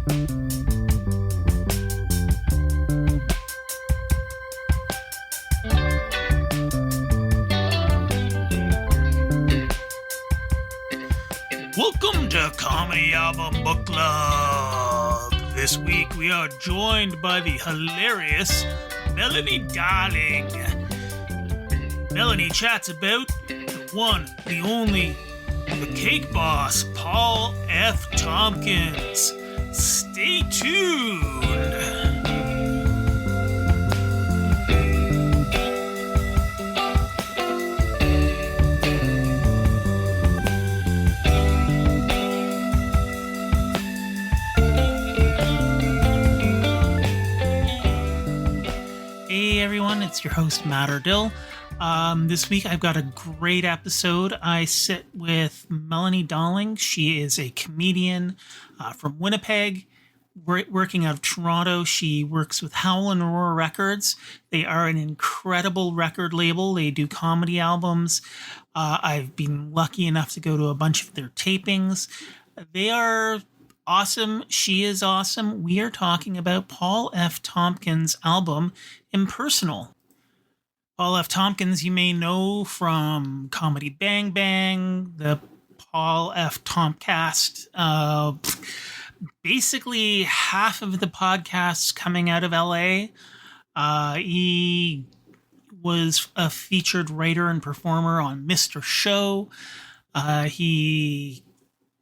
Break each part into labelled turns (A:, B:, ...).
A: Welcome to Comedy Album Book Club. This week we are joined by the hilarious Melanie Dahling. Melanie chats about the one, the only, the cake boss, Paul F. Tompkins. Stay tuned. Hey everyone, it's your host Matt Dill. This week I've got a great episode. I sit with Melanie Dahling. She is a comedian from Winnipeg, working out of Toronto. She works with Howl Roar Records. They are an incredible record label. They do comedy albums. I've been lucky enough to go to a bunch of their tapings. They are awesome. She is awesome. We are talking about Paul F. Tompkins' album, Impersonal. Paul F. Tompkins, you may know from Comedy Bang Bang, the Paul F. Tompcast. Basically, half of the podcasts coming out of LA. He was a featured writer and performer on Mr. Show. He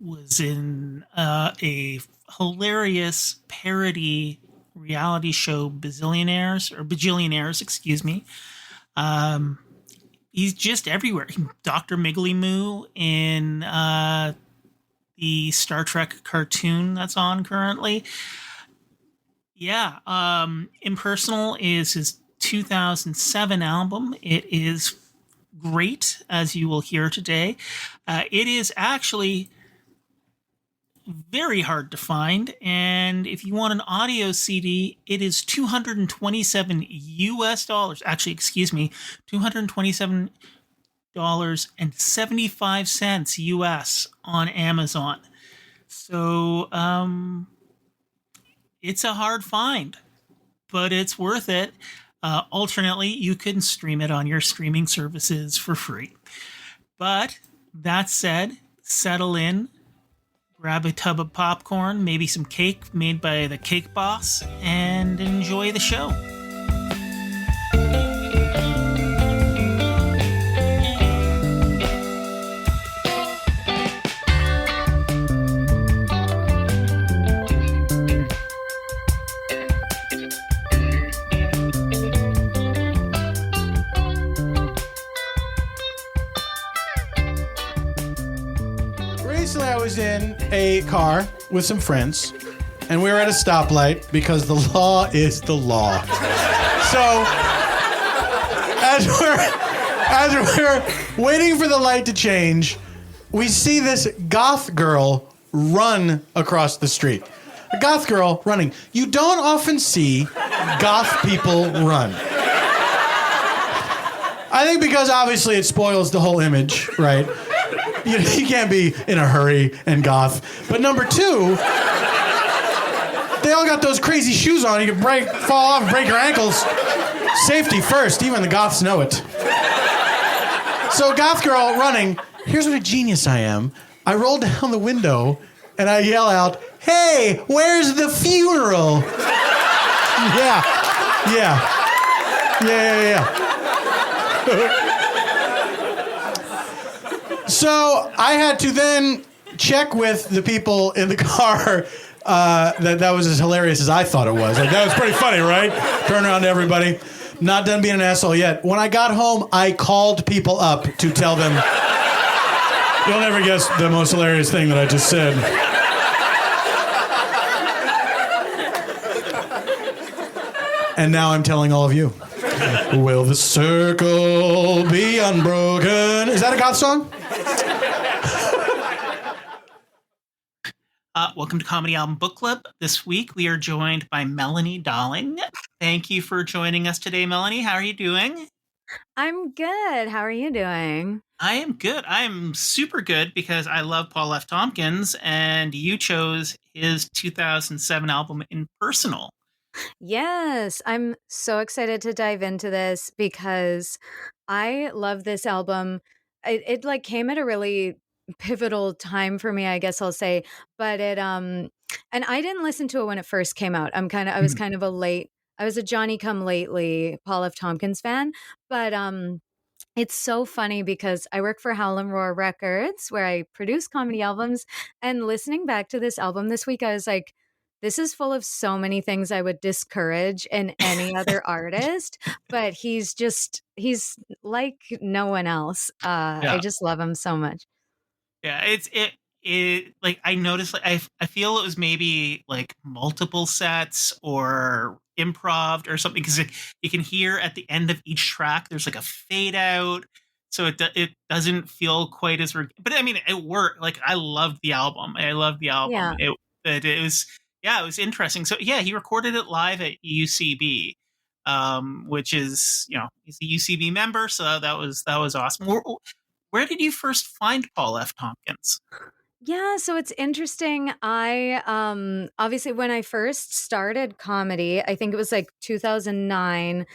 A: was in a hilarious parody reality show, Bajillionaires, excuse me. He's just everywhere. Dr. Miggly Moo in the Star Trek cartoon that's on currently. Yeah, Impersonal is his 2007 album. It is great, as you will hear today. It is actually very hard to find, and if you want an audio CD, it is $227 US. Actually, excuse me, $227.75 US on Amazon. So, it's a hard find, but it's worth it. Alternately, you can stream it on your streaming services for free. But that said, settle in. Grab a tub of popcorn, maybe some cake made by the cake boss, and enjoy the show.
B: Recently, I was in a car with some friends, and we were at a stoplight because the law is the law. So, as we're waiting for the light to change, we see this goth girl run across the street. A goth girl running. You don't often see goth people run. I think because obviously it spoils the whole image, right? You can't be in a hurry and goth. But number two, they all got those crazy shoes on. You can fall off, break your ankles. Safety first. Even the goths know it. So goth girl running. Here's what a genius I am. I roll down the window and I yell out, "Hey, where's the funeral?" Yeah. So I had to then check with the people in the car that was as hilarious as I thought it was. Like, that was pretty funny, right? Turn around to everybody. Not done being an asshole yet. When I got home, I called people up to tell them, you'll never guess the most hilarious thing that I just said. And now I'm telling all of you. Will the circle be unbroken? Is that a goth song?
A: Welcome to Comedy Album Book Club. This week we are joined by Melanie Dahling. Thank you for joining us today, Melanie. How are you doing?
C: I'm good. How are you doing?
A: I am good. I am super good because I love Paul F. Tompkins, and you chose his 2007 album Impersonal.
C: Yes, I'm so excited to dive into this because I love this album. It like came at a really pivotal time for me, I guess I'll say, but and I didn't listen to it when it first came out. I was
A: Mhm.
C: kind of I was a Johnny Come Lately Paul F. Tompkins fan, but it's so funny because I work for Howl Roar Records, where I produce comedy albums. And listening back to this album this week, I was like, this is full of so many things I would discourage in any other artist, but he's like no one else. I
A: Yeah.
C: just love him so much.
A: Yeah, it like I noticed like I feel it was maybe like multiple sets or improv or something because you can hear at the end of each track there's like a fade out, so it doesn't feel quite as but I mean it worked. Like I loved the album. I loved the album.
C: Yeah.
A: It was, yeah, it was interesting. So yeah, he recorded it live at UCB, which is, he's a UCB member, so that was awesome. Where did you first find Paul F. Tompkins?
C: Yeah, so it's interesting. I obviously when I first started comedy, I think it was like 2009,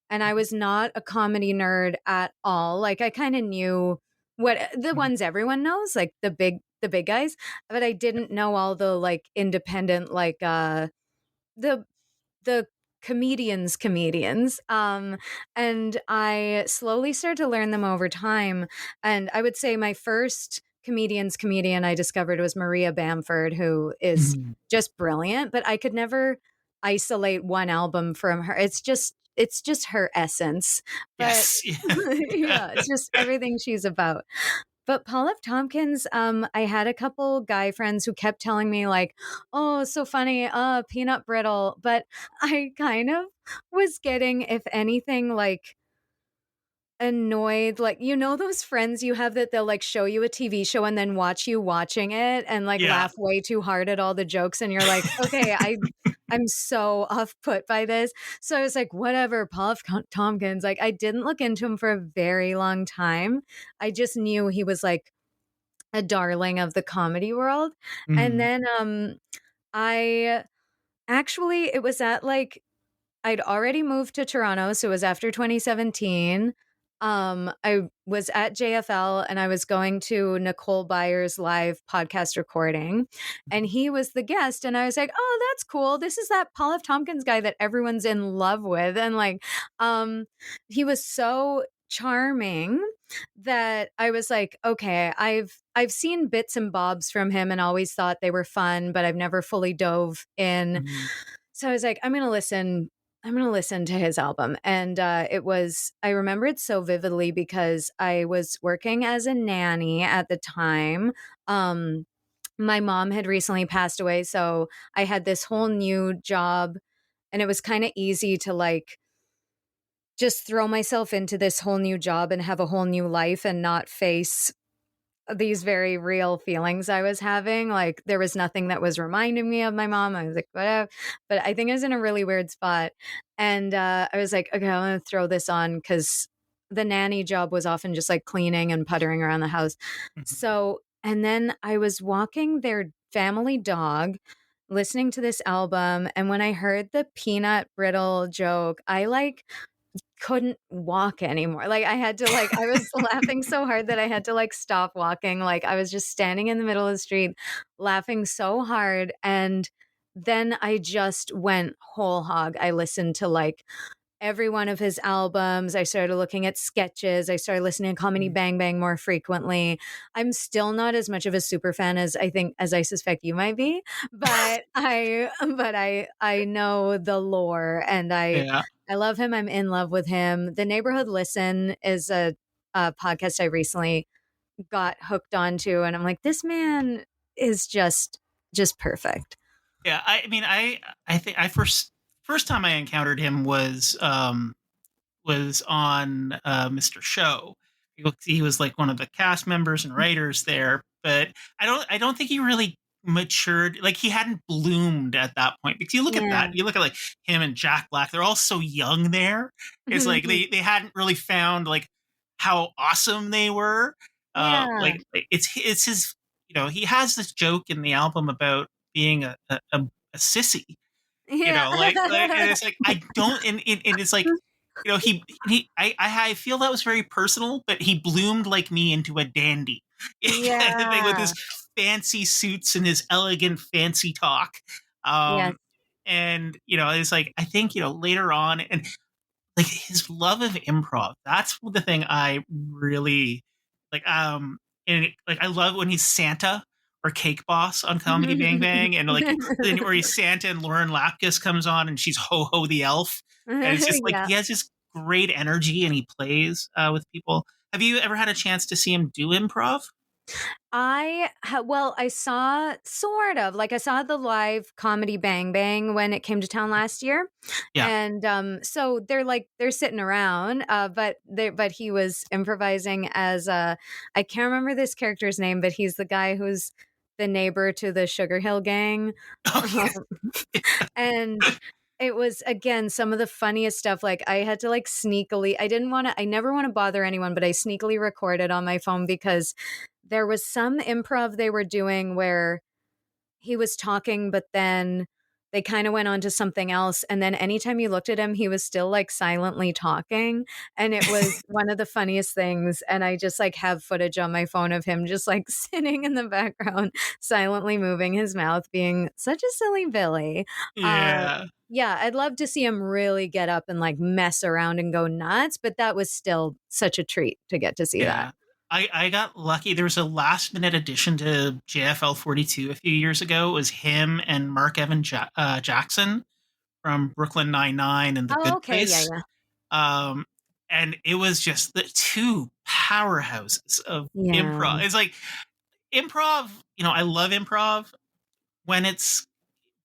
C: and I was not a comedy nerd at all. Like I kind of knew what the
A: Mhm.
C: ones everyone knows, like the big guys, but I didn't know all the like independent the the comedians and I slowly started to learn them over time, and I would say my first comedian I discovered was Maria Bamford, who is
A: Mhm.
C: just brilliant, but I could never isolate one album from her. It's just her essence, but
A: Yes. Yeah.
C: yeah, it's just everything she's about. But Paul F. Tompkins, I had a couple guy friends who kept telling me like, "Oh, so funny, peanut brittle." But I kind of was getting, if anything, like annoyed. Like, you know, those friends you have that they'll like show you a TV show and then watch you watching it and like
A: Yeah.
C: laugh way too hard at all the jokes, and you're like, okay, I'm so off put by this. So I was like, whatever, Paul F. Tompkins. Like, I didn't look into him for a very long time. I just knew he was like a darling of the comedy world. And
A: Mhm.
C: then I actually it was at like I'd already moved to Toronto, so it was after 2017. I was at JFL and I was going to Nicole Byer's live podcast recording, and he was the guest. And I was like, "Oh, that's cool. This is that Paul F. Tompkins guy that everyone's in love with." And like, um, he was so charming that I was like, "Okay, I've seen bits and bobs from him and always thought they were fun, but I've never fully dove in."
A: Mhm.
C: So I was like, I'm going to listen to his album. And I remember it so vividly because I was working as a nanny at the time. Um, my mom had recently passed away. So I had this whole new job, and it was kind of easy to like just throw myself into this whole new job and have a whole new life and not face these very real feelings I was having. Like there was nothing that was reminding me of my mom. I was like, whatever. But I think I was in a really weird spot. And I was like, okay, I'm going to throw this on because the nanny job was often just like cleaning and puttering around the house.
A: Mhm.
C: So, and then I was walking their family dog, listening to this album. And when I heard the peanut brittle joke, I like couldn't walk anymore. Like I was laughing so hard that I had to like stop walking. Like I was just standing in the middle of the street laughing so hard, and then I just went whole hog. I listened to like every one of his albums. I started looking at sketches. I started listening to Comedy
A: Mhm.
C: Bang Bang more frequently. I'm still not as much of a super fan as I suspect you might be, but I know the lore, and
A: Yeah.
C: I love him. I'm in love with him. The Neighborhood Listen is a podcast I recently got hooked onto, and I'm like, this man is just perfect.
A: Yeah. I mean, I think I first time I encountered him was on Mr. Show. He was like one of the cast members and writers there, but I don't think he really matured, like he hadn't bloomed at that point. Because you look at
C: Yeah.
A: that, you look at like him and Jack Black, they're all so young there. It's like they hadn't really found like how awesome they were.
C: Yeah.
A: Like it's his, he has this joke in the album about being a sissy,
C: Yeah.
A: and it's like I don't, and it's like, I feel that was very personal, but he bloomed like me into a dandy, kind of thing, with
C: Yeah.
A: his fancy suits and his elegant fancy talk.
C: Yes.
A: And it's like I think later on, and like his love of improv, that's the thing I really like. And like I love when he's Santa or Cake Boss on Comedy Bang Bang, and like or he's Santa and Lauren Lapkus comes on and she's Ho Ho the elf, and it's just like
C: Yeah.
A: he has this great energy and he plays with people. Have you ever had a chance to see him do improv?
C: Well, I saw sort of like I saw the live comedy Bang Bang when it came to town last year.
A: Yeah.
C: And so they're sitting around, but he was improvising as I can't remember this character's name, but he's the guy who's the neighbor to the Sugar Hill Gang.
A: Okay.
C: And it was again some of the funniest stuff. Like I had to like sneakily, I never want to bother anyone, but I sneakily recorded on my phone because there was some improv they were doing where he was talking, but then they kind of went on to something else. And then anytime you looked at him, he was still like silently talking. And it was one of the funniest things. And I just like have footage on my phone of him just like sitting in the background, silently moving his mouth, being such a silly Billy.
A: Yeah.
C: Yeah, I'd love to see him really get up and like mess around and go nuts, but that was still such a treat to get to see that.
A: Yeah. I got lucky. There was a last minute addition to JFL 42 a few years ago. It was him and Mark Evan Jackson from Brooklyn Nine-Nine and The
C: Oh,
A: Good
C: okay. Yeah,
A: Place. And it was just the two powerhouses of
C: yeah.
A: improv. It's like improv, I love improv. When it's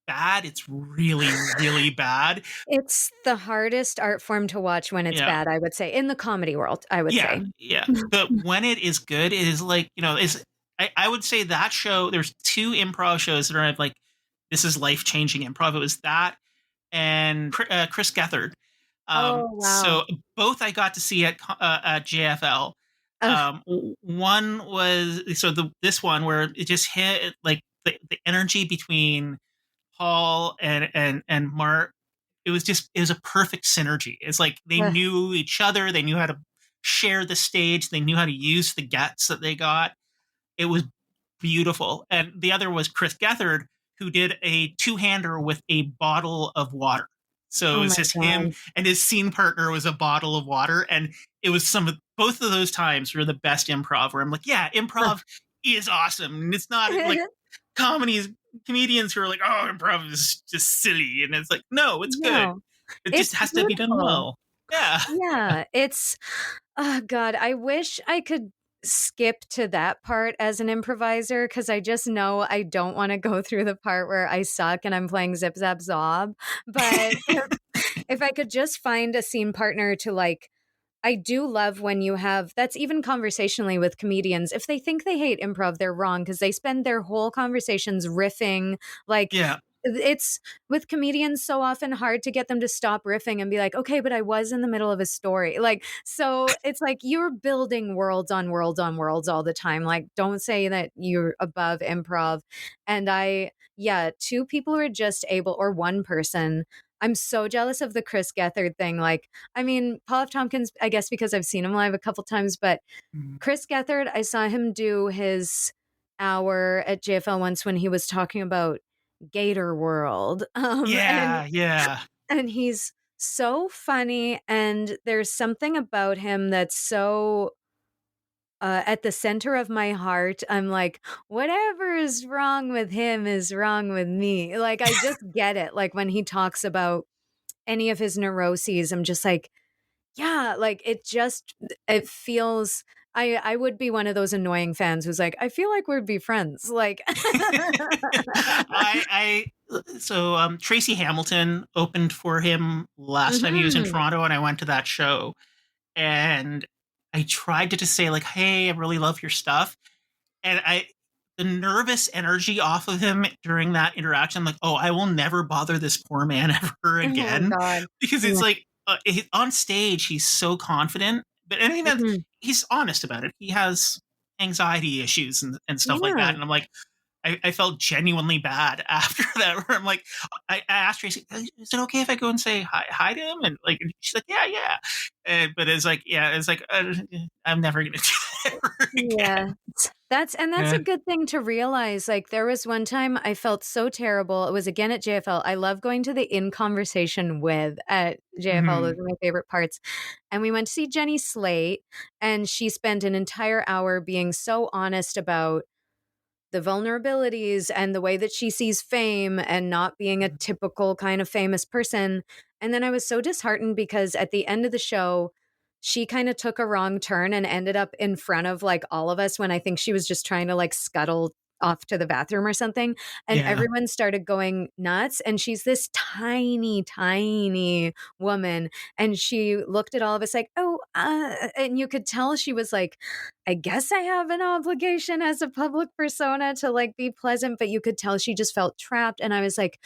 A: bad, it's really, really bad.
C: It's the hardest art form to watch when it's
A: Yeah.
C: bad, I would say. In the comedy world, I would
A: Yeah,
C: say.
A: yeah. But when it is good, it is like, I would say that show, there's two improv shows that are like, this is life-changing improv. It was that and Chris Gethard.
C: Oh, wow.
A: So both I got to see at JFL. One was, this one where it just hit like the energy between Paul and Mark. It was a perfect synergy. It's like they knew each other. They knew how to share the stage. They knew how to use the gets that they got. It was beautiful. And the other was Chris Gethard, who did a two-hander with a bottle of water. So it was just him, and his scene partner was a bottle of water. And it was both of those times were the best improv, where I'm like, yeah, improv is awesome. And it's not like comedians who are like, oh, improv is just silly. And it's like, no, it's good. It just has to be done well. Yeah.
C: Yeah. It's, oh God, I wish I could skip to that part as an improviser because I just know I don't want to go through the part where I suck and I'm playing Zip Zap Zob. But if I could just find a scene partner to like, I do love when you have, that's even conversationally with comedians. If they think they hate improv, they're wrong because they spend their whole conversations riffing. Like,
A: yeah.
C: It's with comedians so often hard to get them to stop riffing and be like, okay, but I was in the middle of a story. Like, so it's like you're building worlds on worlds on worlds all the time. Like, don't say that you're above improv. And two people are just able, or one person. I'm so jealous of the Chris Gethard thing. Like, I mean, Paul F. Tompkins, I guess because I've seen him live a couple times, but Chris Gethard, I saw him do his hour at JFL once when he was talking about Gator World.
A: Yeah.
C: And he's so funny, and there's something about him that's so at the center of my heart. I'm like, whatever is wrong with him is wrong with me. Like, I just get it. Like, when he talks about any of his neuroses, I'm just like, yeah, like it feels I would be one of those annoying fans who's like, I feel like we'd be friends. Like
A: Tracy Hamilton opened for him last time he was in Toronto, and I went to that show, and I tried to just say like, hey, I really love your stuff. And the nervous energy off of him during that interaction. I'm like, oh, I will never bother this poor man ever
C: Oh
A: again,
C: God.
A: because it's
C: Yeah.
A: like on stage he's so confident, but I mean that
C: Mhm.
A: he's honest about it. He has anxiety issues and stuff like that,
C: Yeah.
A: and I'm like, I felt genuinely bad after that. Where I'm like, I asked Tracy, "Is it okay if I go and say hi to him?" And like, she's like, "Yeah, yeah." But it's like, I'm never gonna do that ever
C: Yeah.
A: again.
C: That's
A: Yeah.
C: a good thing to realize. Like there was one time I felt so terrible. It was again at JFL. I love going to the In Conversation With at JFL. Those
A: Hmm.
C: are my favorite parts. And we went to see Jenny Slate, and she spent an entire hour being so honest about the vulnerabilities and the way that she sees fame and not being a typical kind of famous person. And then I was so disheartened because at the end of the show, she kind of took a wrong turn and ended up in front of like all of us when I think she was just trying to like scuttle off to the bathroom or something. And
A: Yeah.
C: everyone started going nuts. And she's this tiny, tiny woman. And she looked at all of us like, oh, and you could tell she was like, I guess I have an obligation as a public persona to like be pleasant, but you could tell she just felt trapped. And I was like,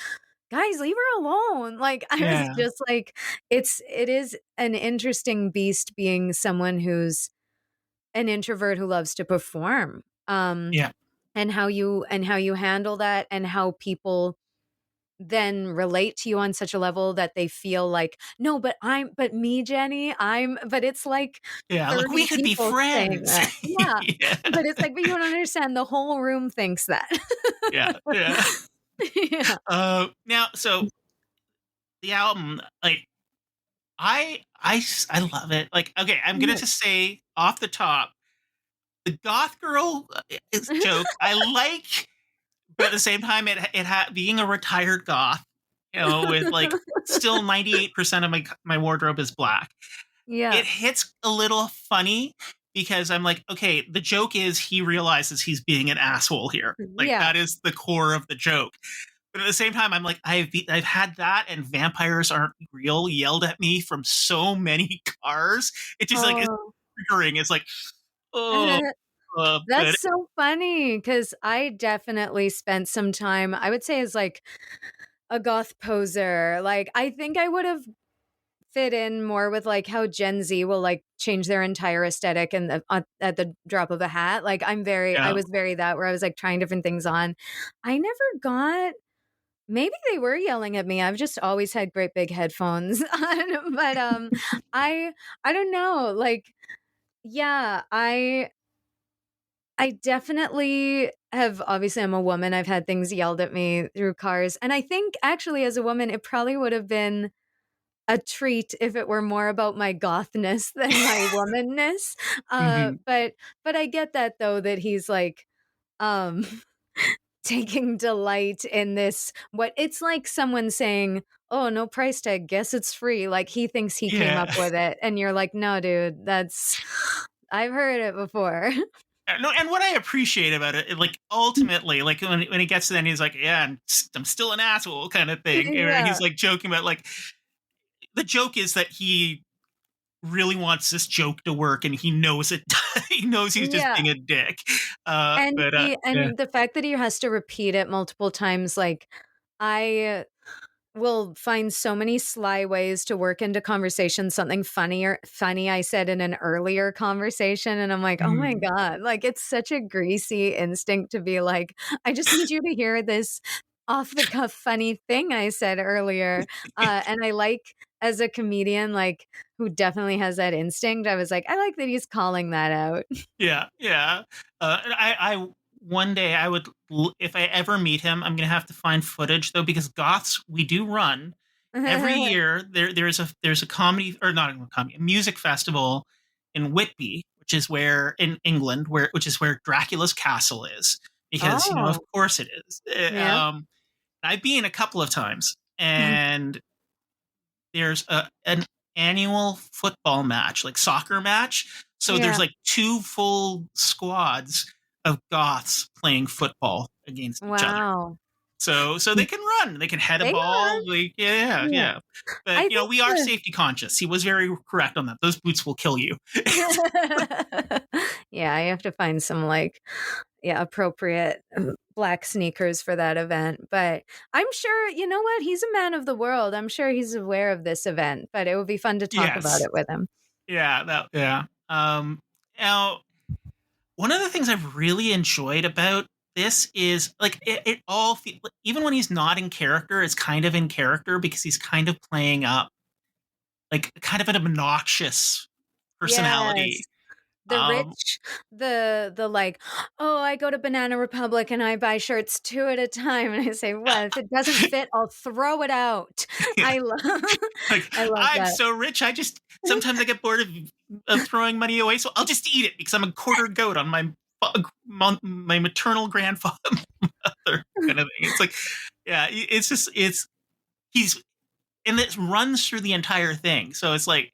C: guys, leave her alone. Like I was
A: Yeah.
C: just like, it is an interesting beast being someone who's an introvert who loves to perform.
A: Yeah.
C: And how you handle that and how people then relate to you on such a level that they feel like, no, but me, Jenny, but it's like
A: Yeah. Like,
C: 30
A: we could be
C: people saying
A: friends.
C: that. Yeah.
A: Yeah.
C: But it's like, but you don't understand. The whole room thinks that.
A: Yeah. Yeah.
C: Yeah.
A: Now, so the album, like, I love it. Like, okay, I'm gonna just say off the top, the goth girl is joke I like, but at the same time, being a retired goth, with like still 98% of my wardrobe is black.
C: Yeah.
A: It hits a little funny because I'm like, okay, the joke is he realizes he's being an asshole here. Like,
C: Yeah.
A: that is the core of the joke. But at the same time, I'm like, I've had that and vampires aren't real yelled at me from so many cars. It just like it's
C: Oh.
A: triggering. It's like, oh, but
C: That's so funny because I definitely spent some time, I would say, as like a goth poser. Like, I think I would have fit in more with like how Gen Z will like change their entire aesthetic and at the drop of a hat. Like, I
A: yeah,
C: was very that where I was like trying different things on. I never got, maybe they were yelling at me. I've just always had great big headphones on, but I don't know. Like, yeah, I definitely have, obviously, I'm a woman. I've had things yelled at me through cars. And I think actually, as a woman, it probably would have been a treat if it were more about my gothness than my womanness.
A: hmm
C: But I get that though, that he's like, um, taking delight in this. What it's like someone saying, oh, no price tag, guess it's free. Like he thinks he came up
A: yeah.
C: with it. And you're like, no, dude, I've heard it before.
A: No, and what I appreciate about it, like ultimately, like when he gets to the end, he's like, "Yeah, I'm still an asshole," kind of thing. Or
C: Yeah.
A: he's like joking about like the joke is that he really wants this joke to work, and he knows it. He knows he's just
C: Yeah.
A: being a dick.
C: And
A: But yeah,
C: the fact that he has to repeat it multiple times, like I will find so many sly ways to work into conversation something funny I said in an earlier conversation, and I'm like, oh my
A: Mhm.
C: god, like it's such a greasy instinct to be like, I just need you to hear this off the cuff funny thing I said earlier. And I like, as a comedian, like who definitely has that instinct, I was like, I like that he's calling that out.
A: Yeah, yeah. I one day I would, if I ever meet him, I'm gonna have to find footage though, because goths we do run every year. There's a comedy, or not a comedy, a music festival in Whitby, which is where in England, which is where Dracula's castle is, because of
C: Oh,
A: course it is.
C: yeah.
A: I've been a couple of times, and there's an annual football match, like soccer match. So there's
C: Yeah.
A: like two full squads of goths playing football against each other.
C: Wow.
A: So they can run, they can head a
C: They
A: ball,
C: are.
A: like yeah,
C: Yeah.
A: yeah.
C: I
A: But
C: think
A: we are
C: the
A: safety conscious. He was very correct on that. Those boots will kill you.
C: Yeah, I have to find some like appropriate black sneakers for that event. But I'm sure, you know what? He's a man of the world. I'm sure he's aware of this event, but it would be fun to talk about
A: Yes.
C: it with him.
A: Yeah. Now, one of the things I've really enjoyed about this is like it all even when he's not in character, it's kind of in character because he's kind of playing up like kind of an obnoxious personality.
C: Yes. The
A: Um,
C: rich, the like, oh, I go to Banana Republic and I buy shirts 2 at a time. And I say, well, if it doesn't fit, I'll throw it out. I love
A: like
C: I love
A: I'm
C: that.
A: so rich, I just sometimes I get bored of throwing money away, so I'll just eat it because I'm a quarter goat on my maternal grandfather kind of thing. It's like, yeah, it's just he's and it runs through the entire thing. So it's like,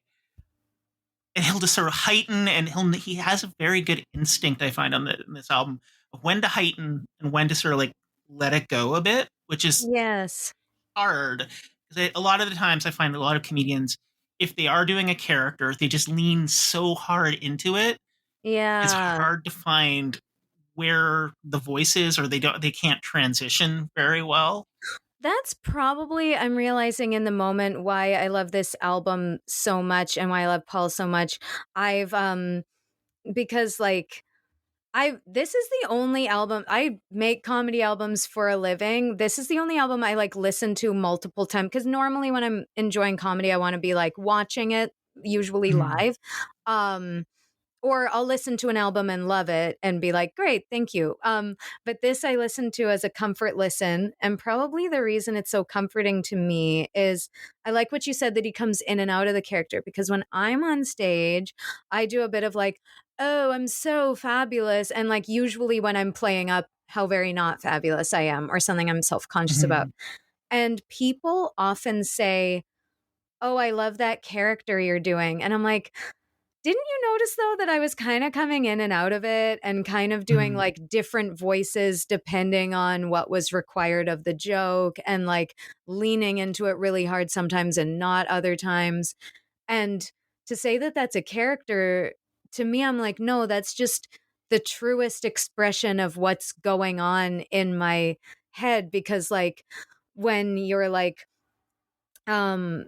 A: and he'll just sort of heighten, and he has a very good instinct I find on in this album of when to heighten and when to sort of like let it go a bit, which is
C: Yes.
A: hard. A lot of the times I find a lot of comedians, if they are doing a character, they just lean so hard into it. It's
C: Yeah.
A: hard to find where the voice is, or they can't transition very well.
C: That's probably, I'm realizing in the moment, why I love this album so much and why I love Paul so much. I've because like this is the only album. I make comedy albums for a living. This is the only album I like listen to multiple times, because normally when I'm enjoying comedy, I want to be like watching it, usually
B: Mhm.
C: live. Or I'll listen to an album and love it and be like, great, thank you. But this I listen to as a comfort listen. And probably the reason it's so comforting to me is I like what you said, that he comes in and out of the character. Because when I'm on stage, I do a bit of like, oh, I'm so fabulous. And like usually when I'm playing up how very not fabulous I am, or something I'm self conscious about.
B: Mhm.
C: And people often say, oh, I love that character you're doing. And I'm like, didn't you notice though that I was kind of coming in and out of it and kind of doing
B: Mhm.
C: like different voices depending on what was required of the joke, and like leaning into it really hard sometimes and not other times? And to say that that's a character, to me, I'm like, no, that's just the truest expression of what's going on in my head. Because like when you're like, um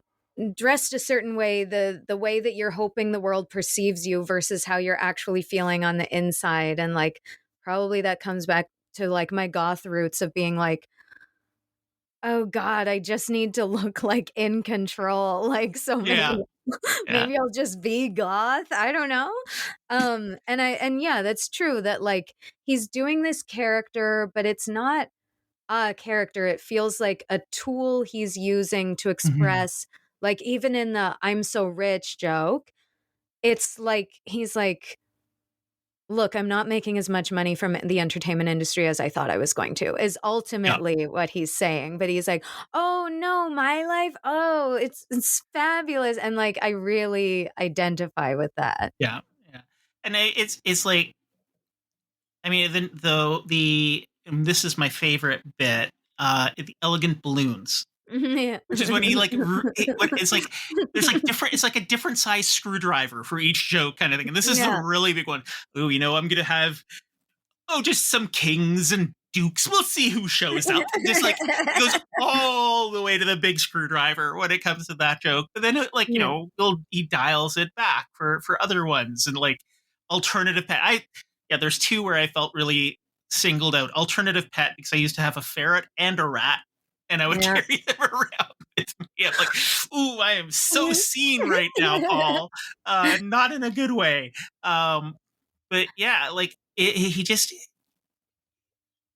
C: dressed a certain way, the way that you're hoping the world perceives you versus how you're actually feeling on the inside. And like probably that comes back to like my goth roots of being like, oh god, I just need to look like in control, like, so maybe
A: Yeah, yeah.
C: maybe I'll just be goth, I don't know. And yeah, that's true that like he's doing this character, but it's not a character. It feels like a tool he's using to
B: Mhm.
C: express, like, even in the "I'm so rich" joke, it's like he's like, "Look, I'm not making as much money from the entertainment industry as I thought I was going to," is
A: Yeah.
C: ultimately what he's saying. But he's like, "Oh, no, my life, oh, it's fabulous." And, like, I really identify with that.
A: Yeah. Yeah. And it's like, I mean, and this is my favorite bit, the elegant balloons,
C: Yeah.
A: which is when he like it's like there's like different, it's like a different size screwdriver for each joke kind of thing. And this is the
C: Yeah.
A: really big one. Oh, I'm gonna have just some kings and dukes. We'll see who shows up. Just like it goes all the way to the big screwdriver when it comes to that joke. But then like,
C: Yeah.
A: he dials it back for other ones, and like alternative pet. There's two where I felt really singled out. Alternative pet, because I used to have a ferret and a rat, and I would
C: Yeah.
A: carry them around with me. I'm like, ooh, I am so seen right now, Paul. Not in a good way. But yeah, like he just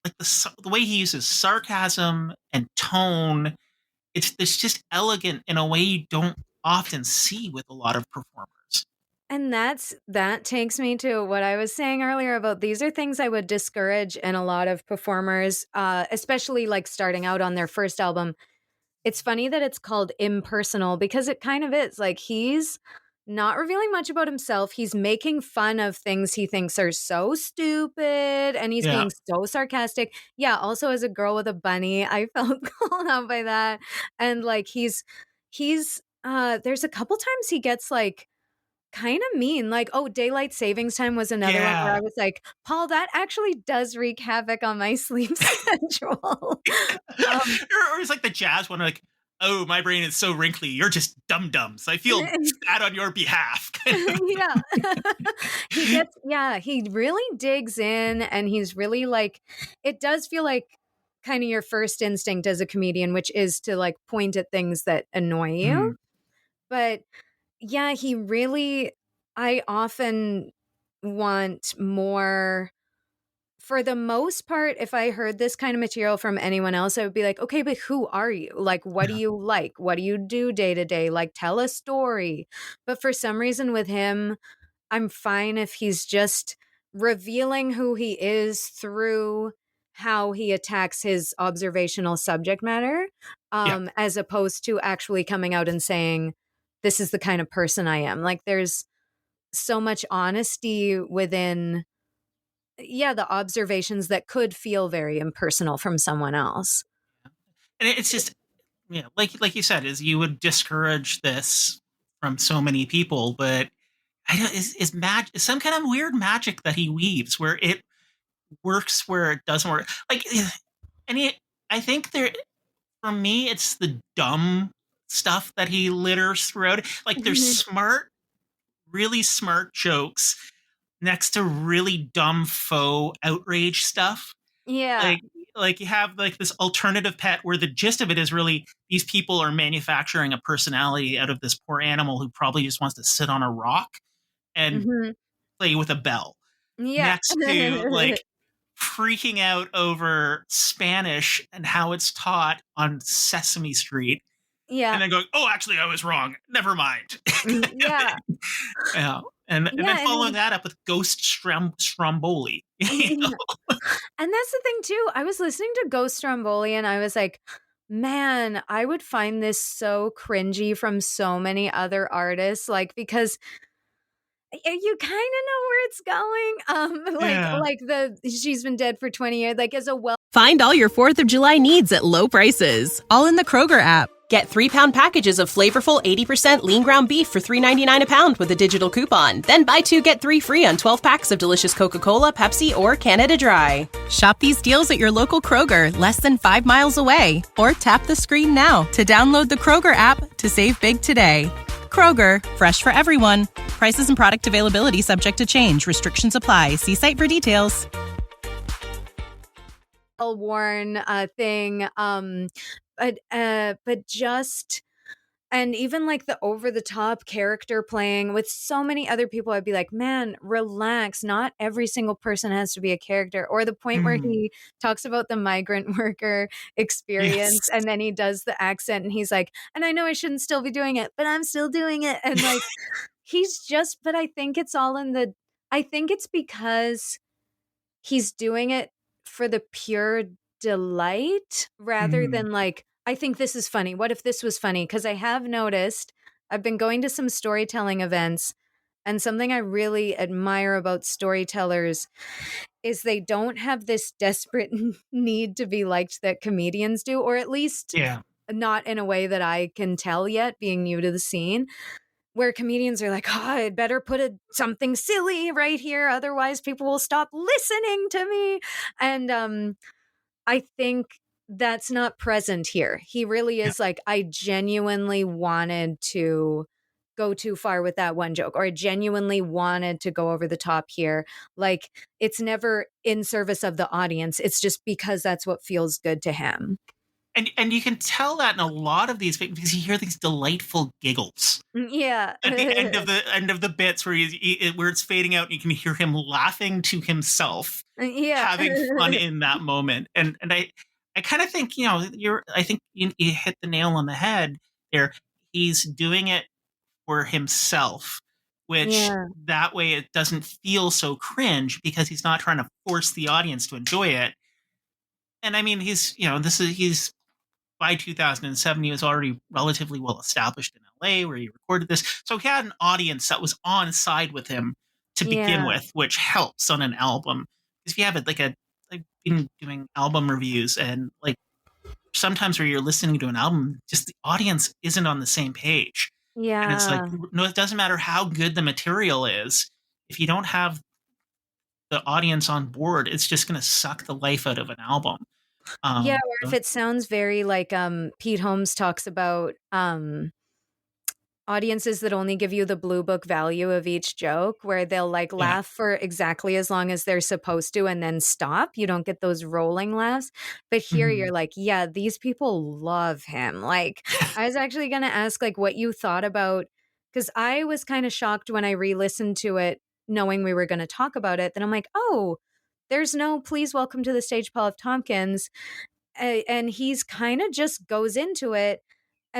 A: like the way he uses sarcasm and tone. It's just elegant in a way you don't often see with a lot of performers.
C: And that takes me to what I was saying earlier about these are things I would discourage in a lot of performers, especially like starting out on their first album. It's funny that it's called Impersonal, because it kind of is. Like, he's not revealing much about himself. He's making fun of things he thinks are so stupid, and he's
A: Yeah,
C: being so sarcastic. Yeah, also as a girl with a bunny, I felt called out by that. And like he's there's a couple times he gets like kind of mean. Like, oh, daylight savings time was another one where
A: Yeah.
C: I was like, Paul, that actually does wreak havoc on my sleep schedule. um,
A: or it's like the jazz one, like, oh, my brain is so wrinkly. You're just dum-dums. I feel sad on your behalf.
C: yeah. He really digs in, and he's really like, it does feel like kind of your first instinct as a comedian, which is to like point at things that annoy you.
A: Mm,
C: But yeah, he really, I often want more. For the most part, if I heard this kind of material from anyone else, I would be like, okay, but who are you? Like, what do
A: yeah.
C: you like? What do you do day to day? Like, tell a story. But for some reason with him, I'm fine if he's just revealing who he is through how he attacks his observational subject matter,
A: Yeah.
C: as opposed to actually coming out and saying, this is the kind of person I am. Like, there's so much honesty within, the observations that could feel very impersonal from someone else.
A: And it's just, like you said, is you would discourage this from so many people, but I don't, is some kind of weird magic that he weaves where it works where it doesn't work. Like, and I think there, for me, it's the dumb stuff that he litters throughout. Like, there's smart, really smart jokes next to really dumb faux outrage stuff.
C: Yeah.
A: Like, you have like this alternative pet where the gist of it is really these people are manufacturing a personality out of this poor animal who probably just wants to sit on a rock and
C: Mhm.
A: play with a bell.
C: Yeah.
A: Next to like freaking out over Spanish and how it's taught on Sesame Street,
C: Yeah.
A: and then going, "Oh, actually, I was wrong. Never mind."
C: Yeah.
A: Yeah, and then
C: Yeah,
A: following that up with Ghost Stromboli. You
C: yeah.
A: know?
C: And that's the thing too. I was listening to Ghost Stromboli and I was like, man, I would find this so cringy from so many other artists, like, because you kind of know where it's going.
A: Yeah.
C: Like the she's been dead for 20 years, like as a well.
D: Find all your 4th of July needs at low prices, all in the Kroger app. Get 3-pound packages of flavorful 80% lean ground beef for $3.99 a pound with a digital coupon. Then buy 2, get 3 free on 12 packs of delicious Coca-Cola, Pepsi, or Canada Dry. Shop these deals at your local Kroger, less than 5 miles away. Or tap the screen now to download the Kroger app to save big today. Kroger, fresh for everyone. Prices and product availability subject to change. Restrictions apply. See site for details.
C: Worn thing, but just, and even like the over the top character playing with so many other people, I'd be like, man, relax. Not every single person has to be a character. Or the point where
A: Mm.
C: he talks about the migrant worker experience,
A: Yes.
C: and then he does the accent, and he's like, and I know I shouldn't still be doing it, but I'm still doing it. And like, he's just, but I think it's all in the, I think it's because he's doing it for the pure delight rather
A: Mm.
C: than like, I think this is funny. What if this was funny? Because I have noticed I've been going to some storytelling events, and something I really admire about storytellers is they don't have this desperate need to be liked that comedians do, or at least
A: Yeah.
C: not in a way that I can tell yet, being new to the scene, where comedians are like, oh, I'd better put something silly right here, otherwise people will stop listening to me. And I think that's not present here. He really
A: Yeah.
C: is like, I genuinely wanted to go too far with that one joke, or I genuinely wanted to go over the top here. Like, it's never in service of the audience. It's just because that's what feels good to him.
A: And you can tell that in a lot of these because you hear these delightful giggles
C: Yeah.
A: at the end of the bits where where it's fading out, and you can hear him laughing to himself,
C: Yeah.
A: having fun in that moment. And I kind of think, I think you hit the nail on the head there. He's doing it for himself, which
C: Yeah.
A: that way it doesn't feel so cringe because he's not trying to force the audience to enjoy it. And I mean, he's by 2007, he was already relatively well established in LA where he recorded this. So he had an audience that was on side with him to begin
C: Yeah.
A: with, which helps on an album. Because if you have it I've been doing album reviews, and like sometimes where you're listening to an album, just the audience isn't on the same page. And it's like,
C: Yeah.
A: no, it doesn't matter how good the material is. If you don't have the audience on board, it's just going to suck the life out of an album.
C: Yeah, or
A: So,
C: if it sounds very like Pete Holmes talks about audiences that only give you the blue book value of each joke, where they'll like
A: yeah.
C: laugh for exactly as long as they're supposed to and then stop. You don't get those rolling laughs. But here
A: Mhm.
C: you're like, yeah, these people love him. Like, I was actually going to ask like what you thought about, because I was kind of shocked when I re-listened to it knowing we were going to talk about it. Then I'm like, oh, there's no please welcome to the stage Paul F. Tompkins. And he's kind of just goes into it,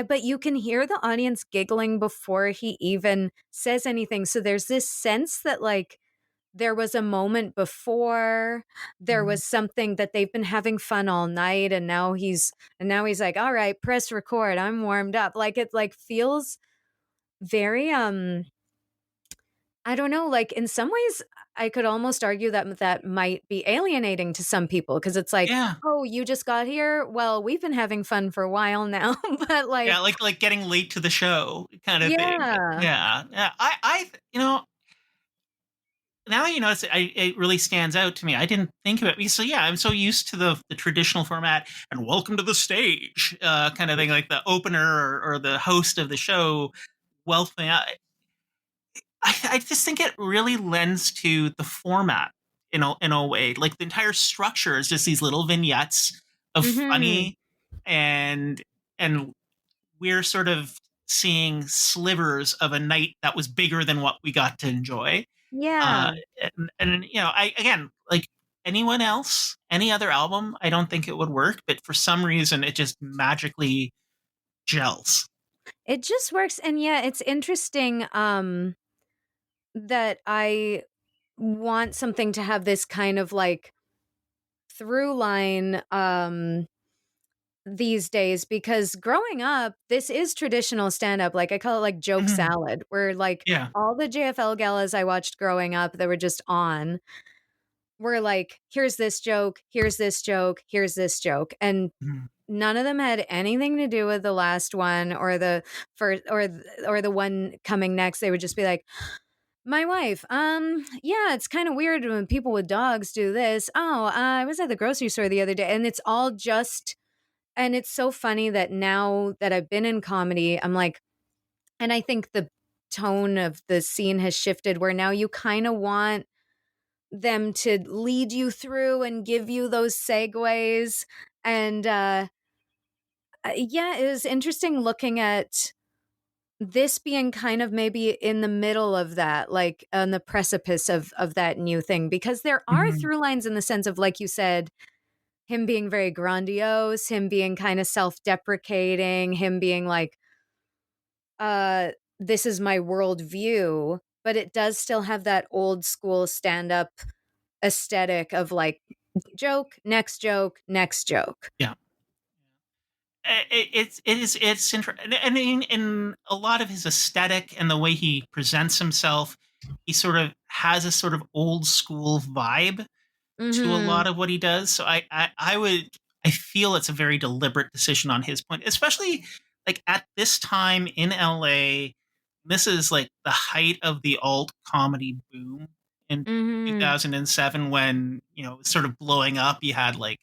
C: but you can hear the audience giggling before he even says anything. So there's this sense that like there was a moment before, there
A: Mhm.
C: was something that they've been having fun all night, and now he's like, all right, press record, I'm warmed up. Like it like feels very I don't know, like in some ways I could almost argue that that might be alienating to some people, because it's like,
A: Yeah.
C: oh, you just got here, well, we've been having fun for a while now. But
A: Yeah.
C: like,
A: Like getting late to the show kind of thing.
C: yeah.
A: Yeah. Yeah. Now you notice it really stands out to me. I didn't think of it because, so yeah, I'm so used to the traditional format and welcome to the stage kind of thing, like the opener or the host of the show welcoming. I just think it really lends to the format in a way. Like the entire structure is just these little vignettes of
C: Mhm.
A: funny, and and we're sort of seeing slivers of a night that was bigger than what we got to enjoy. Uh,
C: Yeah.
A: and I again, like anyone else, any other album, I don't think it would work. But for some reason, it just magically gels.
C: It just works, and yeah, it's interesting, that I want something to have this kind of, like, through line, these days, because growing up, this is traditional stand-up, like, I call it, like, joke
A: Mhm.
C: salad, where, like,
A: Yeah.
C: all the JFL galas I watched growing up that were just on were like, "Here's this joke, here's this joke, here's this joke," and
A: Mhm.
C: none of them had anything to do with the last one or the first or the one coming next. They would just be like, "My wife, yeah, it's kind of weird when people with dogs do this. Oh, I was at the grocery store the other day," and it's all just. And it's so funny that now that I've been in comedy, I'm like, and I think the tone of the scene has shifted where now you kind of want them to lead you through and give you those segues. And yeah, it was interesting looking at this being kind of maybe in the middle of that, like on the precipice of that new thing, because there are
A: Mhm.
C: through lines in the sense of, like you said, him being very grandiose, him being kind of self-deprecating, him being like, uh, this is my worldview, but it does still have that old school stand-up aesthetic of like joke, next joke, next joke.
A: Yeah. It's interesting. I mean, in a lot of his aesthetic and the way he presents himself, he sort of has a sort of old school vibe to a
C: Mhm.
A: lot of what he does. So I feel it's a very deliberate decision on his point, especially like at this time in LA. This is like the height of the alt comedy boom in
C: Mhm.
A: 2007, when it was sort of blowing up. You had like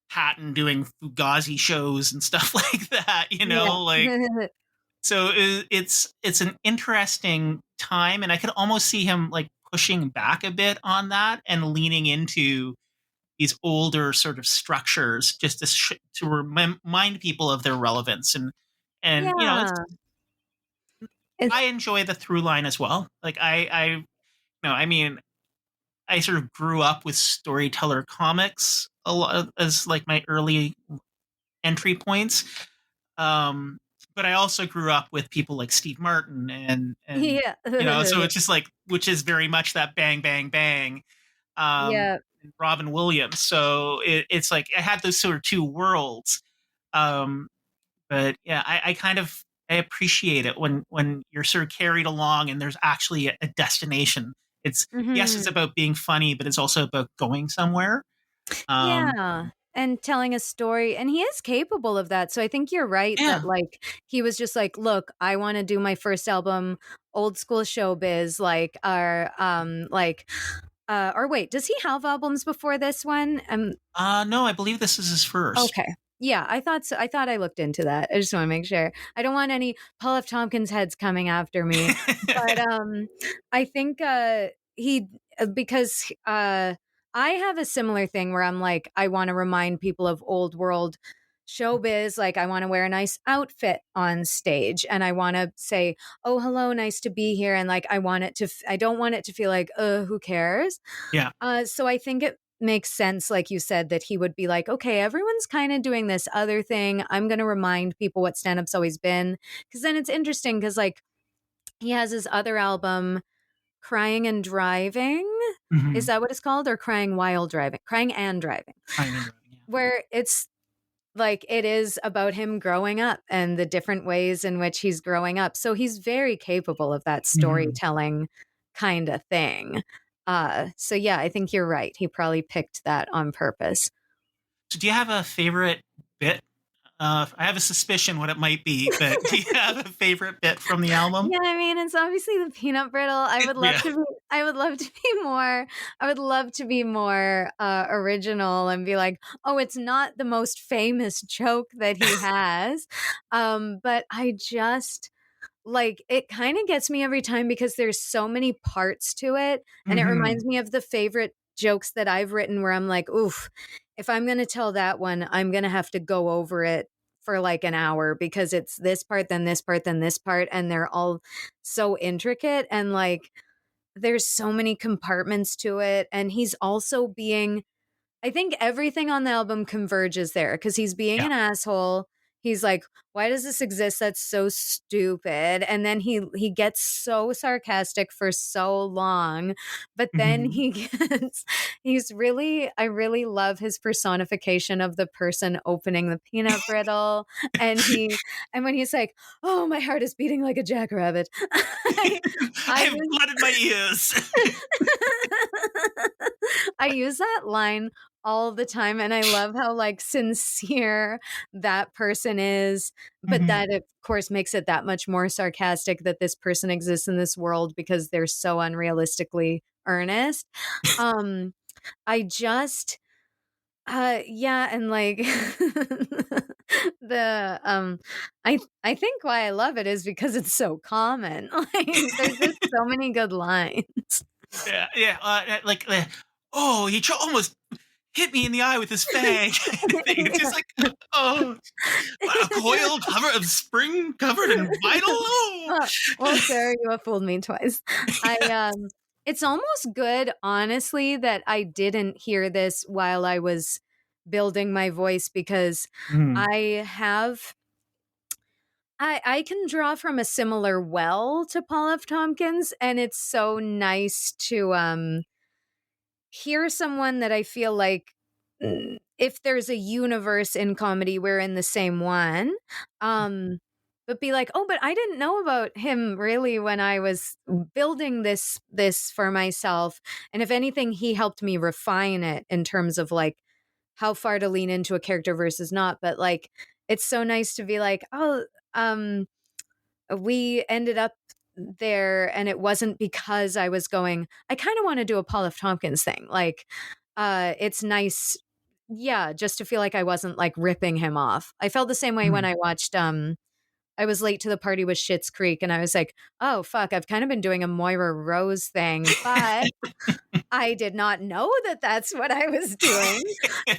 A: Patton doing Fugazi shows and stuff like that,
C: Yeah.
A: like, so it's an interesting time, and I could almost see him like pushing back a bit on that and leaning into these older sort of structures just to remind people of their relevance, and it's,
C: Yeah. It's
A: I enjoy the through line as well. Like no, I mean, I sort of grew up with storyteller comics a lot as like my early entry points. Um, but I also grew up with people like Steve Martin and
C: yeah.
A: so it's just like, which is very much that bang bang bang.
C: Yeah.
A: And Robin Williams. So it's like I had those sort of two worlds. Um, but yeah, I kind of I appreciate it when you're sort of carried along and there's actually a destination. It's Yes, it's
C: Mhm.
A: about being funny, but it's also about going somewhere. Um,
C: Yeah. and telling a story, and he is capable of that. So I think you're right
A: Yeah.
C: that like he was just like, look, I want to do my first album old school showbiz, or wait, does he have albums before this one?
A: No, I believe this is his first.
C: Okay. Yeah, I thought so. I thought I looked into that. I just want to make sure. I don't want any Paul F. Tompkins heads coming after me. But I think he because I have a similar thing where I'm like, I want to remind people of old world showbiz. Like, I want to wear a nice outfit on stage, and I want to say, "Oh, hello, nice to be here." And like, I want it to. I don't want it to feel like, who cares?
A: Yeah.
C: So I think it makes sense, like you said, that he would be like, okay, everyone's kind of doing this other thing. I'm going to remind people what stand-up's always been. Because then it's interesting because, like, he has his other album, Crying and Driving.
A: Mhm.
C: Is that what it's called? Or Crying While Driving? Crying and Driving.
A: Crying and Driving, yeah.
C: Where it's like, it is about him growing up and the different ways in which he's growing up. So he's very capable of that storytelling kind of thing. So yeah, I think you're right. He probably picked that on purpose.
A: So do you have a favorite bit? I have a suspicion what it might be, but do you have a favorite bit from the album?
C: Yeah, I mean, it's obviously the peanut brittle. I would love to be. I would love to be more. I would love to be more original and be like, oh, it's not the most famous joke that he has, but I just like it. Kind of gets me every time because there's so many parts to it, and it reminds me of the favorite jokes that I've written where I'm like, oof, if I'm going to tell that one, I'm going to have to go over it for like an hour because it's this part, then this part, then this part. And they're all so intricate. And like, there's so many compartments to it. And he's also being, I think everything on the album converges there because he's being an asshole. He's like, why does this exist? That's so stupid. And then he gets so sarcastic for so long, but then I really love his personification of the person opening the peanut brittle. And when he's like, oh, my heart is beating like a jackrabbit.
A: I have blood in my ears.
C: I use that line all the time, and I love how like sincere that person is, but that of course makes it that much more sarcastic that this person exists in this world because they're so unrealistically earnest. I just and like I think why I love it is because it's so common. Like there's just so many good lines.
A: Oh, he almost hit me in the eye with his fang. It's just like, oh, a coil of spring covered in vinyl. Oh.
C: Well, Sarah, you have fooled me twice. It's almost good, honestly, that I didn't hear this while I was building my voice because I can draw from a similar well to Paul F. Tompkins, and it's so nice to hear someone that I feel like if there's a universe in comedy, we're in the same one. But be like, oh, but I didn't know about him really when I was building this for myself. And if anything, he helped me refine it in terms of like how far to lean into a character versus not. But like, it's so nice to be like, oh, we ended up there and it wasn't because I was going, I kind of want to do a Paul F. Tompkins thing. Like, it's nice. Yeah. Just to feel like I wasn't like ripping him off. I felt the same way when I watched, I was late to the party with Schitt's Creek and I was like, oh, fuck, I've kind of been doing a Moira Rose thing, but I did not know that that's what I was doing.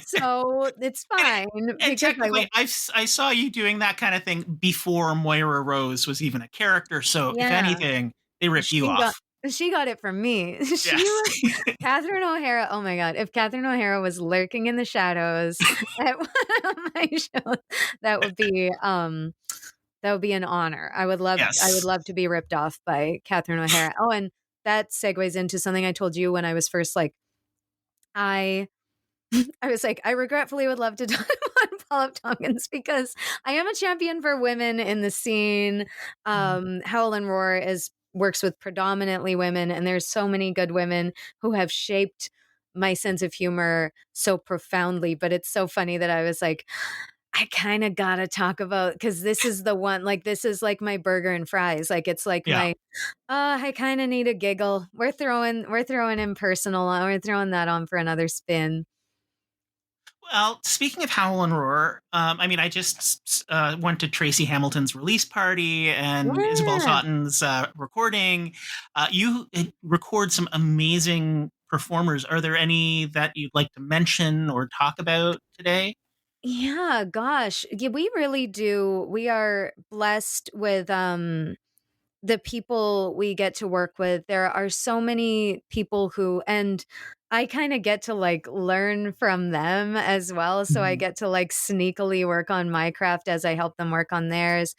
C: So it's fine.
A: And technically, I saw you doing that kind of thing before Moira Rose was even a character. So if anything, they ripped you off.
C: She got it from me. She was Catherine O'Hara. Oh my God. If Catherine O'Hara was lurking in the shadows at one of my shows, that would be an honor. I would love to be ripped off by Catherine O'Hara. Oh, and that segues into something I told you when I was first like, I was like, I regretfully would love to talk about Paul F. Tompkins because I am a champion for women in the scene. Howl and Roar works with predominantly women, and there's so many good women who have shaped my sense of humor so profoundly. But it's so funny that I was like, I kind of gotta talk about, because this is the one, like, this is like my burger and fries. Like, it's like
A: Yeah.
C: my, I kind of need a giggle. We're throwing Impersonal on. We're throwing that on for another spin.
A: Well, speaking of Howl and Roar, I mean, I just went to Tracy Hamilton's release party and Isabel
C: Yeah.
A: Zotten's recording. You record some amazing performers. Are there any that you'd like to mention or talk about today?
C: Yeah, gosh. Yeah, we really do. We are blessed with the people we get to work with. There are so many people who, and I kind of get to like learn from them as well. So I
A: Mhm.
C: get to like sneakily work on my craft as I help them work on theirs.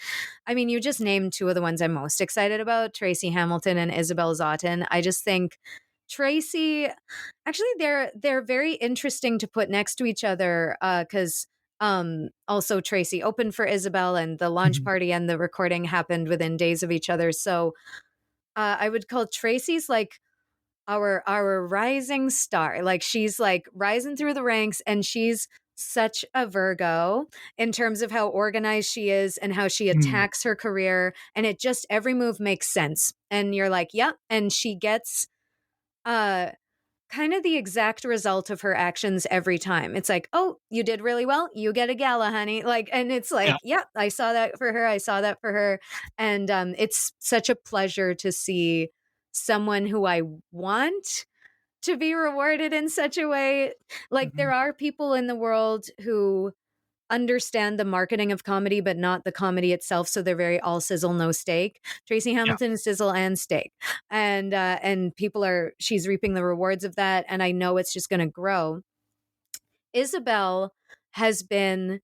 C: I mean, you just named two of the ones I'm most excited about, Tracy Hamilton and Isabel Zotten. I just think Tracy, actually, they're very interesting to put next to each other, because also Tracy opened for Isabel, and the launch
A: Mhm.
C: party and the recording happened within days of each other. So I would call Tracy's like our rising star. Like, she's like rising through the ranks, and she's such a Virgo in terms of how organized she is and how she
A: Mhm.
C: attacks her career, and it just, every move makes sense, and you're like, yep. And she gets uh kind of the exact result of her actions every time. It's like, oh, you did really well, you get a gala, honey. Like, and it's like,
A: Yeah.
C: yeah, I saw that for her, I saw that for her. And it's such a pleasure to see someone who I want to be rewarded in such a way. Like,
A: Mhm.
C: there are people in the world who understand the marketing of comedy, but not the comedy itself. So they're very all sizzle, no steak. Tracy
A: Yeah.
C: Hamilton is sizzle and steak, and people are, she's reaping the rewards of that, and I know it's just going to grow. Isabel has been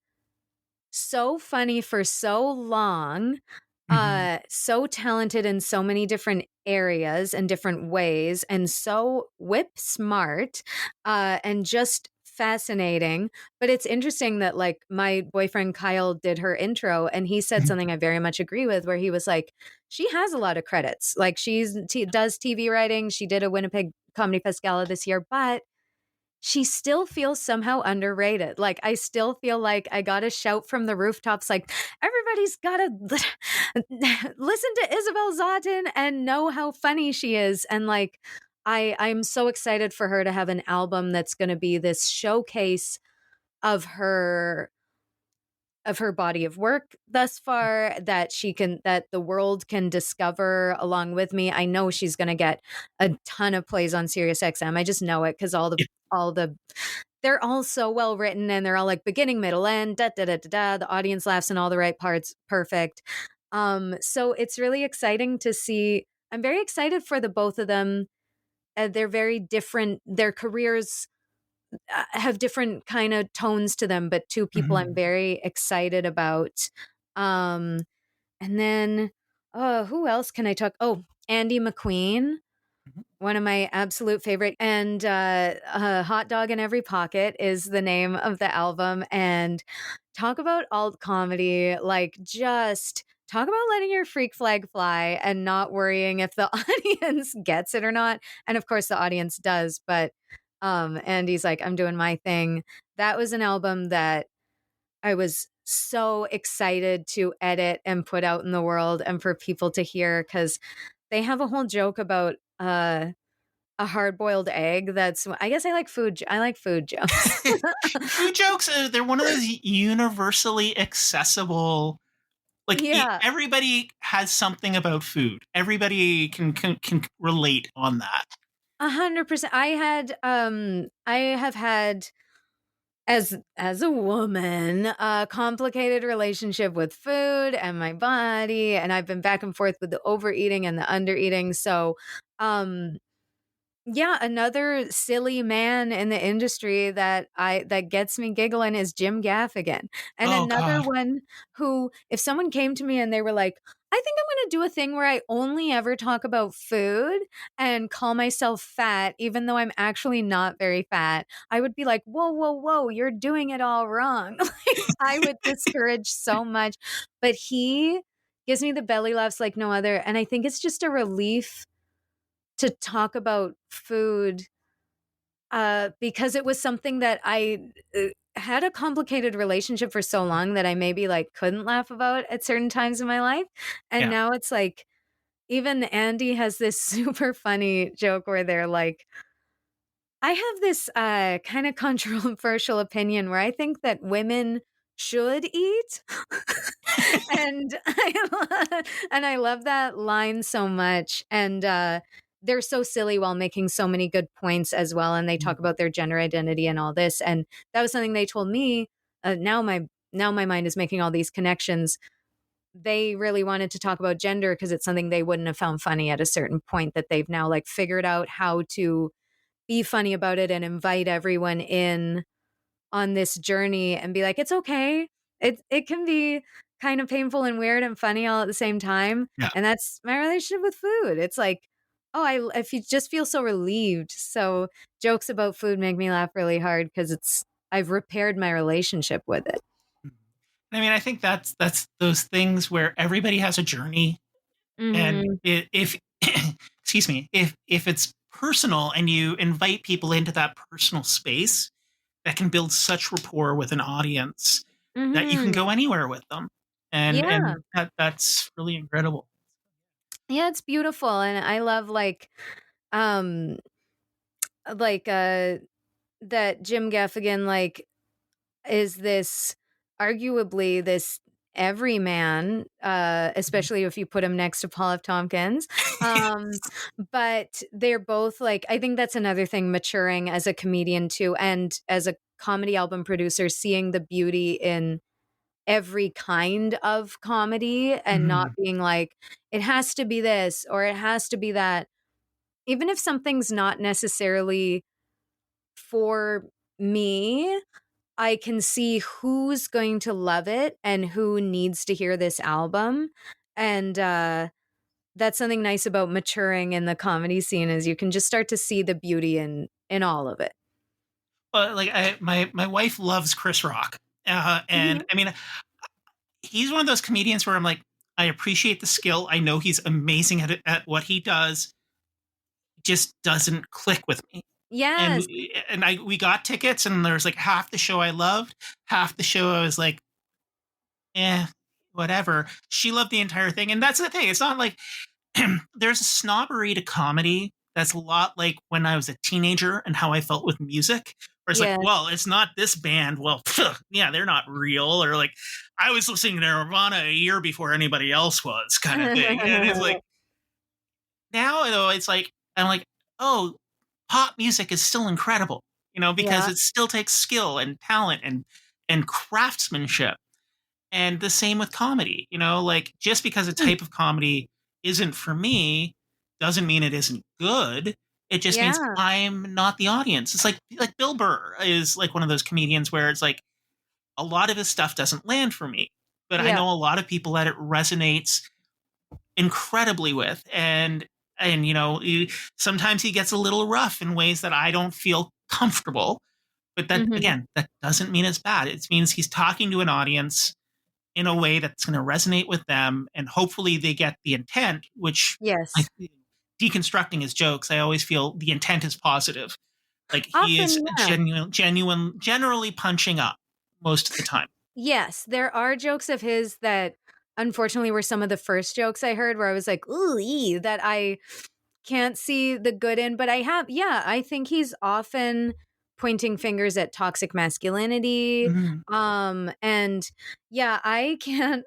C: so funny for so long,
A: Mhm.
C: so talented in so many different areas and different ways, and so whip smart, and just fascinating. But it's interesting that, like, my boyfriend Kyle did her intro, and he said
A: Mhm.
C: something I very much agree with, where he was like, she has a lot of credits. Like, does TV writing. She did a Winnipeg Comedy Fest gala this year, but she still feels somehow underrated. Like, I still feel like I got to shout from the rooftops, like, everybody's got to listen to Isabel Zotten and know how funny she is. And like, I'm so excited for her to have an album that's going to be this showcase of her body of work thus far, that that the world can discover along with me. I know she's going to get a ton of plays on Sirius XM. I just know it, because all the they're all so well written, and they're all like beginning, middle, end, da da da da da. The audience laughs in all the right parts, perfect. So it's really exciting to see. I'm very excited for the both of them. They're very different. Their careers have different kind of tones to them, but two people I'm
A: Mhm.
C: very excited about. Um, and then, who else can I talk? Oh, Andy McQueen,
A: Mhm.
C: one of my absolute favorite. And Hot Dog in Every Pocket is the name of the album. And talk about alt comedy, like, just talk about letting your freak flag fly and not worrying if the audience gets it or not. And of course the audience does, but Andy's like, I'm doing my thing. That was an album that I was so excited to edit and put out in the world and for people to hear, because they have a whole joke about a hard-boiled egg. That's, I guess, I like food jokes.
A: Food jokes, they're one of those universally accessible. Like,
C: Yeah,
A: everybody has something about food. Everybody can relate on that.
C: 100%. I have had, as a woman, a complicated relationship with food and my body, and I've been back and forth with the overeating and the undereating. So um yeah, another silly man in the industry that gets me giggling is Jim Gaffigan. And
A: Oh
C: another
A: God.
C: one who, if someone came to me and they were like, I think I'm going to do a thing where I only ever talk about food and call myself fat, even though I'm actually not very fat, I would be like, whoa, whoa, whoa, you're doing it all wrong. Like, I would discourage so much. But he gives me the belly laughs like no other. And I think it's just a relief to talk about food. because it was something that I had a complicated relationship for so long that I maybe like couldn't laugh about at certain times in my life. And
A: Yeah.
C: now it's like, even Andy has this super funny joke where they're like, I have this kind of controversial opinion where I think that women should eat. And I love that line so much. And they're so silly while making so many good points as well. And they talk about their gender identity and all this. And that was something they told me. Now my mind is making all these connections. They really wanted to talk about gender because it's something they wouldn't have found funny at a certain point, that they've now like figured out how to be funny about it and invite everyone in on this journey and be like, it's okay. It can be kind of painful and weird and funny all at the same time.
A: Yeah.
C: And that's my relationship with food. It's like, if you just feel so relieved. So jokes about food make me laugh really hard because I've repaired my relationship with it.
A: I mean, I think that's those things where everybody has a journey, and if excuse me, if it's personal and you invite people into that personal space, that can build such rapport with an audience that you can go anywhere with them, and that's really incredible.
C: Yeah, it's beautiful, and I love um like that Jim Gaffigan like is this arguably this everyman, especially if you put him next to Paul F. Tompkins. But they're both like, I think that's another thing, maturing as a comedian too, and as a comedy album producer, seeing the beauty in every kind of comedy and not being like, it has to be this or it has to be that. Even if something's not necessarily for me, I can see who's going to love it and who needs to hear this album. And that's something nice about maturing in the comedy scene, is you can just start to see the beauty in all of it.
A: But like, my wife loves Chris Rock, and I mean, he's one of those comedians where I'm like, I appreciate the skill. I know he's amazing at what he does. Just doesn't click with me.
C: Yes.
A: And we got tickets, and there's like half the show I loved, half the show I was like, whatever. She loved the entire thing, and that's the thing. It's not like there's a snobbery to comedy that's a lot like when I was a teenager and how I felt with music. Where it's like, well, it's not this band. Well, yeah, they're not real. Or like, I was listening to Nirvana a year before anybody else was, kind of thing. And it's like, now though, it's like, I'm like, oh, pop music is still incredible, because it still takes skill and talent and craftsmanship. And the same with comedy, like, just because a type of comedy isn't for me doesn't mean it isn't good. It just means I'm not the audience. It's like Bill Burr is like one of those comedians where it's like a lot of his stuff doesn't land for me, but I know a lot of people that it resonates incredibly with. And sometimes he gets a little rough in ways that I don't feel comfortable. But that, again, that doesn't mean it's bad. It means he's talking to an audience in a way that's going to resonate with them, and hopefully they get the intent, which, like, deconstructing his jokes, I always feel the intent is positive. Like, he is generally punching up most of the time.
C: Yes, there are jokes of his that unfortunately were some of the first jokes I heard where I was like, ooh, that I can't see the good in. But I think he's often pointing fingers at toxic masculinity. And yeah, I can't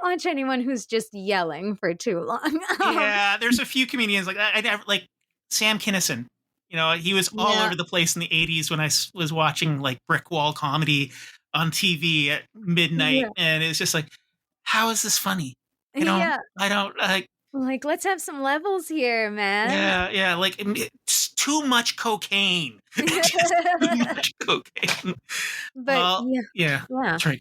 C: watch anyone who's just yelling for too long.
A: Yeah, there's a few comedians like that. I never, like Sam Kinison. He was all over the place in the 80s when I was watching like brick wall comedy on TV at midnight, and it's just like, how is this funny? I don't like,
C: let's have some levels here, man.
A: Yeah, like, it's too much cocaine. Just too much cocaine.
C: But
A: Sorry.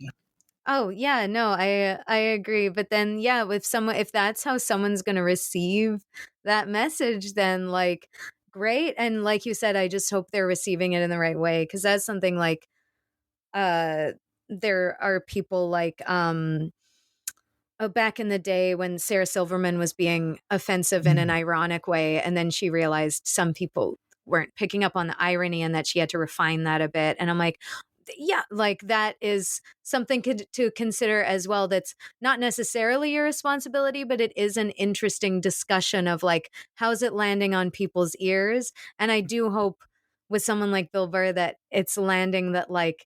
C: Oh yeah, no, I agree. But then if that's how someone's gonna receive that message, then like, great. And like you said, I just hope they're receiving it in the right way, because that's something like there are people like back in the day when Sarah Silverman was being offensive in an ironic way, and then she realized some people weren't picking up on the irony and that she had to refine that a bit. And I'm like, yeah, like that is something to consider as well. That's not necessarily your responsibility, but it is an interesting discussion of like, how's it landing on people's ears? And I do hope with someone like Bill Burr that it's landing that like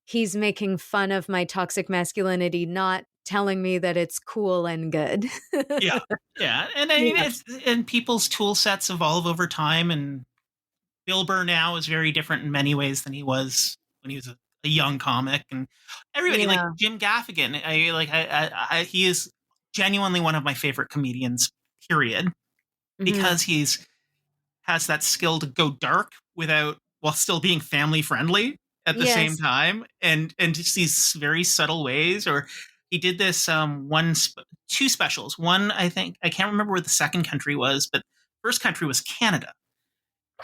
C: he's making fun of my toxic masculinity, not telling me that it's cool and good.
A: Yeah. And I mean, and people's tool sets evolve over time, and Bill Burr now is very different in many ways than he was when he was a young comic. And everybody like Jim Gaffigan, he is genuinely one of my favorite comedians, period, because has that skill to go dark while still being family friendly at the same time, and just these very subtle ways. Or he did this two specials. One, I think, I can't remember where the second country was, but first country was Canada.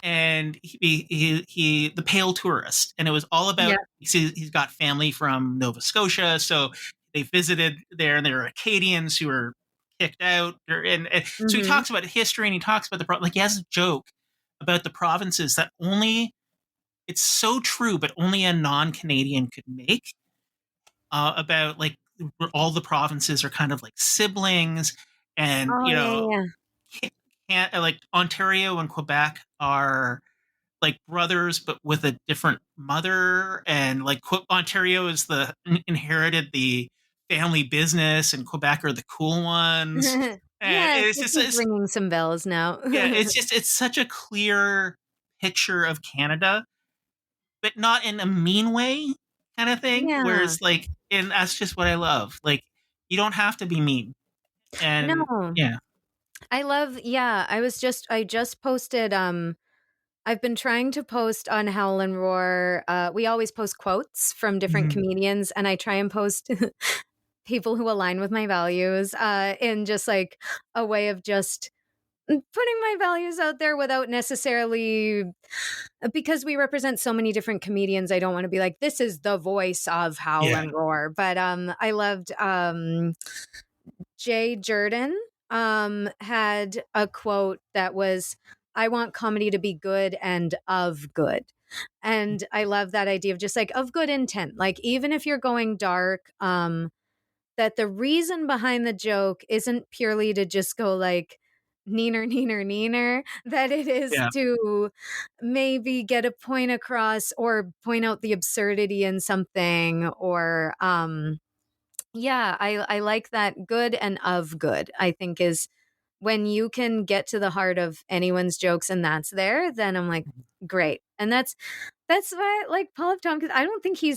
A: And he the Pale Tourist, and it was all about he's got family from Nova Scotia, so they visited there, and they're Acadians who were kicked out, and so he talks about history, and he talks about like he has a joke about the provinces that it's so true, but only a non-Canadian could make, about like all the provinces are kind of like siblings, and like Ontario and Quebec are like brothers, but with a different mother. And like Ontario is inherited the family business, and Quebec are the cool ones.
C: It's just ringing some bells now.
A: It's such a clear picture of Canada, but not in a mean way kind of thing.
C: Yeah.
A: Whereas like, and that's just what I love. Like, you don't have to be mean. And
C: no.
A: Yeah.
C: I just posted, I've been trying to post on Howl and Roar. We always post quotes from different comedians, and I try and post people who align with my values, in just like a way of just putting my values out there without necessarily, because we represent so many different comedians, I don't want to be like, this is the voice of Howl and Roar. But I loved Jay Jordan had a quote that was, I want comedy to be good and of good. And I love that idea of just like of good intent. Like, even if you're going dark, that the reason behind the joke isn't purely to just go like neener, that it is to maybe get a point across or point out the absurdity in something, or I like that. Good and of good, I think, is when you can get to the heart of anyone's jokes and that's there, then I'm like, great. And that's why, like, Paul F. Tompkins, I don't think he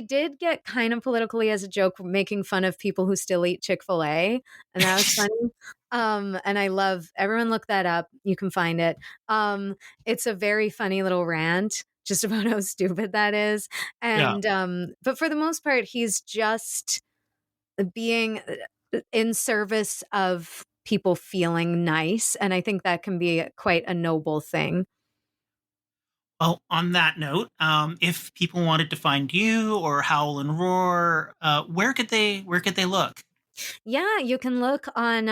C: did get kind of politically as a joke, making fun of people who still eat Chick-fil-A. And that was funny. And I love, everyone look that up. You can find it. It's a very funny little rant just about how stupid that is. And, but for the most part, he's just being in service of people feeling nice. And I think that can be quite a noble thing.
A: Well, on that note, if people wanted to find you or Howl and Roar, where could they look?
C: Yeah, you can look on,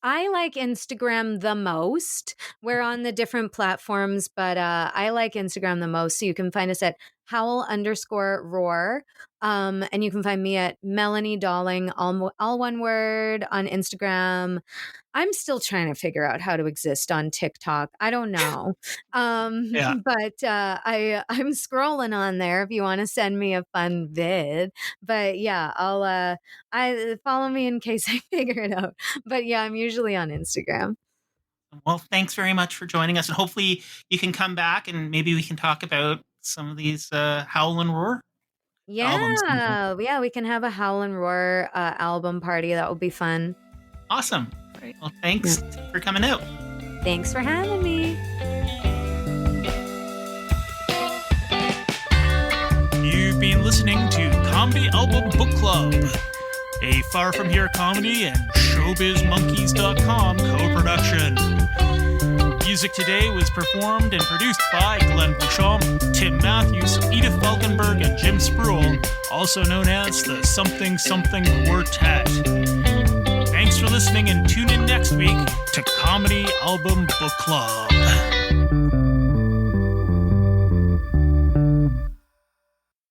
C: I like Instagram the most. We're on the different platforms, but I like Instagram the most. So you can find us at Howl_Roar. And you can find me at Melanie Dahling, all one word, on Instagram. I'm still trying to figure out how to exist on TikTok. I don't know. But I'm scrolling on there if you want to send me a fun vid. But yeah, I follow me in case I figure it out. But yeah, I'm usually on Instagram.
A: Well, thanks very much for joining us. And hopefully you can come back and maybe we can talk about some of these Howl and Roar albums.
C: Yeah, we can have a Howl and Roar album party. That would be fun.
A: Awesome. Great. Well, thanks for coming out.
C: Thanks for having me.
A: You've been listening to Comedy Album Book Club, a Far From Here comedy and ShowbizMonkeys.com co-production. Music today was performed and produced by Glenn Bouchon, Tim Matthews, Edith Falkenberg, and Jim Spruill, also known as the Something Something Quartet. Thanks for listening, and tune in next week to Comedy Album Book Club.